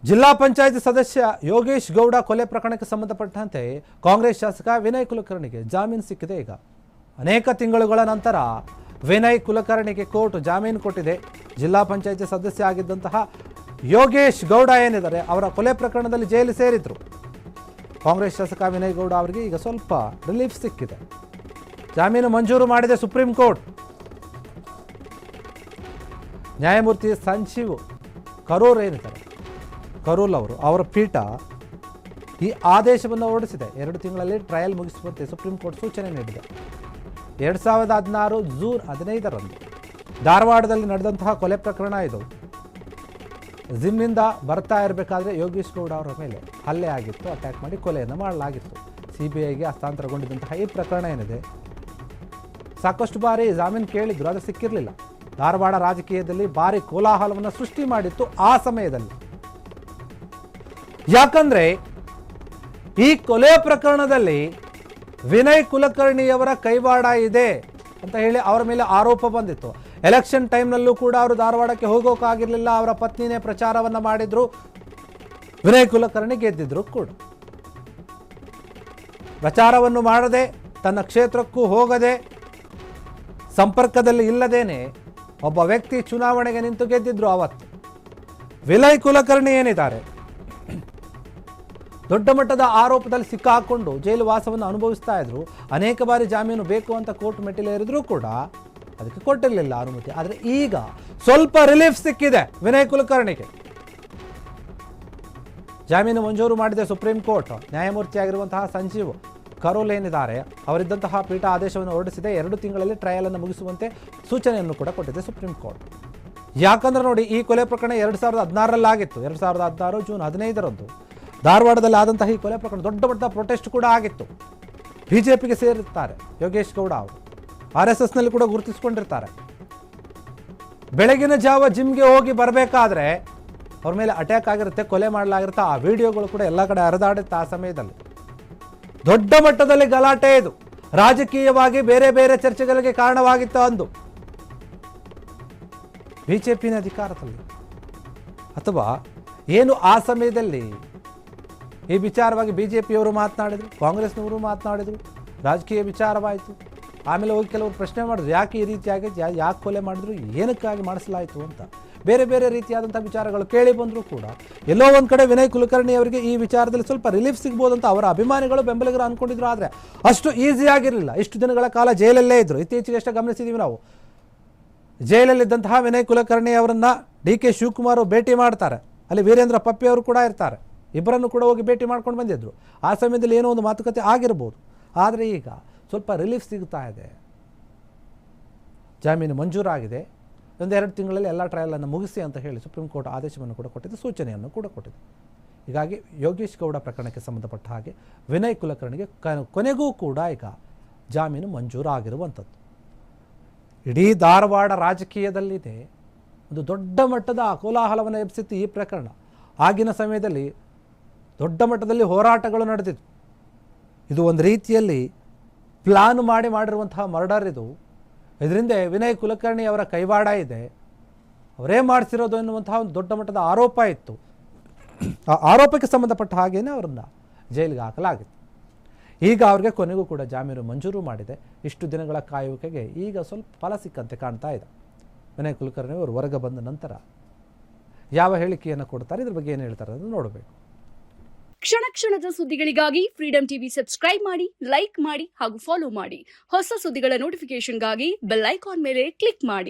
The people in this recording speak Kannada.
ಜಿಲ್ಲಾ ಪಂಚಾಯತ್ ಸದಸ್ಯ ಯೋಗೇಶ್ ಗೌಡ ಕೊಲೆ ಪ್ರಕರಣಕ್ಕೆ ಸಂಬಂಧಪಟ್ಟಂತೆ ಕಾಂಗ್ರೆಸ್ ಶಾಸಕ ವಿನಯ್ ಕುಲಕರ್ಣಿಗೆ ಜಾಮೀನು ಸಿಕ್ಕಿದೆ. ಈಗ ಅನೇಕ ತಿಂಗಳುಗಳ ನಂತರ ವಿನಯ್ ಕುಲಕರ್ಣಿಗೆ ಕೋರ್ಟ್ ಜಾಮೀನು ಕೊಟ್ಟಿದೆ. ಜಿಲ್ಲಾ ಪಂಚಾಯತ್ ಸದಸ್ಯ ಆಗಿದ್ದಂತಹ ಯೋಗೇಶ್ ಗೌಡ ಏನಿದ್ದಾರೆ ಅವರ ಕೊಲೆ ಪ್ರಕರಣದಲ್ಲಿ ಜೈಲು ಸೇರಿದ್ರು. ಕಾಂಗ್ರೆಸ್ ಶಾಸಕ ವಿನಯ್ ಗೌಡ ಅವರಿಗೆ ಈಗ ಸ್ವಲ್ಪ ರಿಲೀಫ್ ಸಿಕ್ಕಿದೆ. ಜಾಮೀನು ಮಂಜೂರು ಮಾಡಿದೆ ಸುಪ್ರೀಂ ಕೋರ್ಟ್. ನ್ಯಾಯಮೂರ್ತಿ ಸಂಜೀವ್ ಕರೋಲ್ ಏನಿದ್ದಾರೆ ಕರೋಲ್ ಅವರ ಪೀಠ ಈ ಆದೇಶವನ್ನು ಹೊರಡಿಸಿದೆ. 2 ತಿಂಗಳಲ್ಲಿ ಟ್ರಯಲ್ ಮುಗಿಸುವಂತೆ ಸುಪ್ರೀಂ ಕೋರ್ಟ್ ಸೂಚನೆ ನೀಡಿದೆ. 2016 ಜೂನ್ 15ರಂದು ಧಾರವಾಡದಲ್ಲಿ ನಡೆದಂತಹ ಕೊಲೆ ಪ್ರಕರಣ ಇದು. ಜಿಮ್ನಿಂದ ಬರ್ತಾ ಇರಬೇಕಾದ್ರೆ ಯೋಗೇಶ್ ಗೌಡ ಅವರ ಮೇಲೆ ಹಲ್ಲೆ ಆಗಿತ್ತು, ಅಟ್ಯಾಕ್ ಮಾಡಿ ಕೊಲೆಯನ್ನು ಮಾಡಲಾಗಿತ್ತು. CBIಗೆ ಹಸ್ತಾಂತರಗೊಂಡಿದ್ದಂತಹ ಈ ಪ್ರಕರಣ ಏನಿದೆ ಸಾಕಷ್ಟು ಬಾರಿ ಜಾಮೀನು ಕೇಳಿದ್ರು, ಅದು ಸಿಕ್ಕಿರಲಿಲ್ಲ. ಧಾರವಾಡ ರಾಜಕೀಯದಲ್ಲಿ ಭಾರಿ ಕೋಲಾಹಲವನ್ನು ಸೃಷ್ಟಿ ಮಾಡಿತ್ತು ಆ ಸಮಯದಲ್ಲಿ. ಯಾಕಂದ್ರೆ ಈ ಕೊಲೆ ಪ್ರಕರಣದಲ್ಲಿ ವಿನಯ್ ಕುಲಕರ್ಣಿಯವರ ಕೈವಾಡ ಇದೆ ಅಂತ ಹೇಳಿ ಅವರ ಮೇಲೆ ಆರೋಪ ಬಂದಿತ್ತು. ಎಲೆಕ್ಷನ್ ಟೈಮ್ನಲ್ಲೂ ಕೂಡ ಅವರು ಧಾರವಾಡಕ್ಕೆ ಹೋಗೋಕ್ಕಾಗಿರಲಿಲ್ಲ. ಅವರ ಪತ್ನಿನೇ ಪ್ರಚಾರವನ್ನು ಮಾಡಿದ್ರು. ವಿನಯ್ ಕುಲಕರ್ಣಿ ಗೆದ್ದಿದ್ರು ಕೂಡ. ಪ್ರಚಾರವನ್ನು ಮಾಡದೆ, ತನ್ನ ಕ್ಷೇತ್ರಕ್ಕೂ ಹೋಗದೆ, ಸಂಪರ್ಕದಲ್ಲಿ ಇಲ್ಲದೇನೆ ಒಬ್ಬ ವ್ಯಕ್ತಿ ಚುನಾವಣೆಗೆ ನಿಂತು ಗೆದ್ದಿದ್ರು. ಅವತ್ತು ವಿನಯ್ ಕುಲಕರ್ಣಿ ಏನಿದ್ದಾರೆ ದೊಡ್ಡ ಮಟ್ಟದ ಆರೋಪದಲ್ಲಿ ಸಿಕ್ಕಾಕೊಂಡು ಜೈಲು ವಾಸವನ್ನು ಅನುಭವಿಸ್ತಾ ಇದ್ರು. ಅನೇಕ ಬಾರಿ ಜಾಮೀನು ಬೇಕು ಅಂತ ಕೋರ್ಟ್ ಮೆಟ್ಟಿಲೇರಿದ್ರು ಕೂಡ ಅದಕ್ಕೆ ಕೊಟ್ಟಿರಲಿಲ್ಲ ಅನುಮತಿ. ಆದರೆ ಈಗ ಸ್ವಲ್ಪ ರಿಲೀಫ್ ಸಿಕ್ಕಿದೆ ವಿನಯ್ ಕುಲಕರ್ಣಿಗೆ. ಜಾಮೀನು ಮಂಜೂರು ಮಾಡಿದೆ ಸುಪ್ರೀಂ ಕೋರ್ಟ್. ನ್ಯಾಯಮೂರ್ತಿಯಾಗಿರುವಂತಹ ಸಂಜೀವ್ ಕರೋಲ್ ಏನಿದ್ದಾರೆ ಅವರಿದ್ದಂತಹ ಪೀಠ ಆದೇಶವನ್ನು ಹೊರಡಿಸಿದೆ. 2 ತಿಂಗಳಲ್ಲಿ ಟ್ರಯಲ್ ಅನ್ನು ಮುಗಿಸುವಂತೆ ಸೂಚನೆಯನ್ನು ಕೂಡ ಕೊಟ್ಟಿದೆ ಸುಪ್ರೀಂ ಕೋರ್ಟ್. ಯಾಕಂದ್ರೆ ನೋಡಿ, ಈ ಕೊಲೆ ಪ್ರಕರಣ 2016ರಲ್ಲಾಗಿತ್ತು. 2016 ಜೂನ್ 15ರಂದು ಧಾರವಾಡದಲ್ಲಿ ಆದಂತಹ ಈ ಕೊಲೆ ಪ್ರಕರಣ ದೊಡ್ಡ ಮಟ್ಟದ ಪ್ರೊಟೆಸ್ಟ್ ಕೂಡ ಆಗಿತ್ತು. ಬಿಜೆಪಿಗೆ ಸೇರಿರ್ತಾರೆ ಯೋಗೇಶ್ ಗೌಡ ಅವರು. RSSನಲ್ಲಿ ಕೂಡ ಗುರುತಿಸಿಕೊಂಡಿರ್ತಾರೆ. ಬೆಳಗಿನ ಜಾವ ಜಿಮ್ಗೆ ಹೋಗಿ ಬರಬೇಕಾದ್ರೆ ಅವ್ರ ಮೇಲೆ ಅಟ್ಯಾಕ್ ಆಗಿರುತ್ತೆ, ಕೊಲೆ ಮಾಡಲಾಗಿರುತ್ತೆ. ಆ ವಿಡಿಯೋಗಳು ಕೂಡ ಎಲ್ಲ ಕಡೆ ಹರಿದಾಡುತ್ತೆ. ಆ ಸಮಯದಲ್ಲಿ ದೊಡ್ಡ ಮಟ್ಟದಲ್ಲಿ ಗಲಾಟೆ ಇದು. ರಾಜಕೀಯವಾಗಿ ಬೇರೆ ಬೇರೆ ಚರ್ಚೆಗಳಿಗೆ ಕಾರಣವಾಗಿತ್ತು. ಅಂದು ಬಿಜೆಪಿನ ಅಧಿಕಾರದಲ್ಲಿ ಅಥವಾ ಏನು ಆ ಸಮಯದಲ್ಲಿ ಈ ವಿಚಾರವಾಗಿ ಬಿಜೆಪಿಯವರು ಮಾತನಾಡಿದರು, ಕಾಂಗ್ರೆಸ್ನವರು ಮಾತನಾಡಿದರು, ರಾಜಕೀಯ ವಿಚಾರವಾಯಿತು. ಆಮೇಲೆ ಹೋಗಿ ಕೆಲವರು ಪ್ರಶ್ನೆ ಮಾಡಿದ್ರು, ಯಾಕೆ ಈ ರೀತಿಯಾಗಿ ಯಾಕೆ ಕೊಲೆ ಮಾಡಿದ್ರು, ಏನಕ್ಕಾಗಿ ಮಾಡಿಸಲಾಯಿತು ಅಂತ. ಬೇರೆ ಬೇರೆ ರೀತಿಯಾದಂಥ ವಿಚಾರಗಳು ಕೇಳಿ ಬಂದರೂ ಕೂಡ ಎಲ್ಲೋ ಒಂದು ಕಡೆ ವಿನಯ್ ಕುಲಕರ್ಣಿ ಅವರಿಗೆ ಈ ವಿಚಾರದಲ್ಲಿ ಸ್ವಲ್ಪ ರಿಲೀಫ್ ಸಿಗ್ಬೋದು ಅಂತ ಅವರ ಅಭಿಮಾನಿಗಳು ಬೆಂಬಲಿಗರು ಅಂದ್ಕೊಂಡಿದ್ರು. ಆದರೆ ಅಷ್ಟು ಈಸಿ ಆಗಿರಲಿಲ್ಲ. ಇಷ್ಟು ದಿನಗಳ ಕಾಲ ಜೈಲಲ್ಲೇ ಇದ್ದರು. ಇತ್ತೀಚೆಗೆ ಅಷ್ಟೇ ಗಮನಿಸಿದ್ದೀವಿ ನಾವು. ಜೈಲಲ್ಲಿದ್ದಂತಹ ವಿನಯ್ ಕುಲಕರ್ಣಿ ಅವರನ್ನು DK ಶಿವಕುಮಾರ್ ಭೇಟಿ ಮಾಡ್ತಾರೆ. ಅಲ್ಲಿ ವೀರೇಂದ್ರ ಪಪ್ಪಿ ಅವರು ಕೂಡ ಇರ್ತಾರೆ. ಇಬ್ಬರನ್ನು ಕೂಡ ಹೋಗಿ ಭೇಟಿ ಮಾಡ್ಕೊಂಡು ಬಂದಿದ್ರು. ಆ ಸಮಯದಲ್ಲಿ ಏನೋ ಒಂದು ಮಾತುಕತೆ ಆಗಿರ್ಬೋದು. ಆದರೆ ಈಗ ಸ್ವಲ್ಪ ರಿಲೀಫ್ ಸಿಗ್ತಾ ಇದೆ. ಜಾಮೀನು ಮಂಜೂರಾಗಿದೆ. 1-2 ತಿಂಗಳಲ್ಲಿ ಎಲ್ಲ ಟ್ರಯಲನ್ನು ಮುಗಿಸಿ ಅಂತ ಹೇಳಿ ಸುಪ್ರೀಂ ಕೋರ್ಟ್ ಆದೇಶವನ್ನು ಕೂಡ ಕೊಟ್ಟಿದೆ, ಸೂಚನೆಯನ್ನು ಕೂಡ ಕೊಟ್ಟಿದೆ. ಹೀಗಾಗಿ ಯೋಗೇಶ್ ಗೌಡ ಪ್ರಕರಣಕ್ಕೆ ಸಂಬಂಧಪಟ್ಟ ಹಾಗೆ ವಿನಯ್ ಕುಲಕರ್ಣಿಗೆ ಕೊನೆಗೂ ಕೂಡ ಈಗ ಜಾಮೀನು ಮಂಜೂರಾಗಿರುವಂಥದ್ದು. ಇಡೀ ಧಾರವಾಡ ರಾಜಕೀಯದಲ್ಲಿದೆ ಒಂದು ದೊಡ್ಡ ಮಟ್ಟದ ಕೋಲಾಹಲವನ್ನು ಎಬ್ಬಿಸಿತ್ತು ಈ ಪ್ರಕರಣ. ಆಗಿನ ಸಮಯದಲ್ಲಿ ದೊಡ್ಡ ಮಟ್ಟದಲ್ಲಿ ಹೋರಾಟಗಳು ನಡೆದಿತ್ತು. ಇದು ಒಂದು ರೀತಿಯಲ್ಲಿ ಪ್ಲಾನ್ ಮಾಡಿರುವಂತಹ ಮರ್ಡರ್ ಇದು. ಇದರಿಂದ ವಿನಯ್ ಕುಲಕರ್ಣಿ ಅವರ ಕೈವಾಡ ಇದೆ, ಅವರೇ ಮಾಡಿಸಿರೋದು ಎನ್ನುವಂತಹ ಒಂದು ದೊಡ್ಡ ಮಟ್ಟದ ಆರೋಪ ಇತ್ತು. ಆ ಆರೋಪಕ್ಕೆ ಸಂಬಂಧಪಟ್ಟ ಹಾಗೇನೆ ಅವರನ್ನು ಜೈಲಿಗೆ ಹಾಕಲಾಗಿತ್ತು. ಈಗ ಅವ್ರಿಗೆ ಕೊನೆಗೂ ಕೂಡ ಜಾಮೀನು ಮಂಜೂರು ಮಾಡಿದೆ. ಇಷ್ಟು ದಿನಗಳ ಕಾಯುವಿಕೆಗೆ ಈಗ ಸ್ವಲ್ಪ ಫಲ ಸಿಕ್ಕಂತೆ ಕಾಣ್ತಾ ಇದೆ. ವಿನಯ್ ಕುಲಕರ್ಣಿ ಅವರು ಹೊರಗೆ ಬಂದ ನಂತರ ಯಾವ ಹೇಳಿಕೆಯನ್ನು ಕೊಡ್ತಾರೆ, ಇದ್ರ ಬಗ್ಗೆ ಏನು ಹೇಳ್ತಾರೆ ಅದನ್ನು ನೋಡಬೇಕು. ಕ್ಷಣ ಕ್ಷಣದ ಸುದ್ದಿಗಳಿಗಾಗಿ ಫ್ರೀಡಂ ಟಿವಿ ಸಬ್ಸ್ಕ್ರೈಬ್ ಮಾಡಿ, ಲೈಕ್ ಮಾಡಿ ಹಾಗೂ ಫಾಲೋ ಮಾಡಿ. ಹೊಸ ಸುದ್ದಿಗಳ ನೋಟಿಫಿಕೇಶನ್ಗಾಗಿ ಬೆಲ್ ಐಕಾನ್ ಮೇಲೆ ಕ್ಲಿಕ್ ಮಾಡಿ.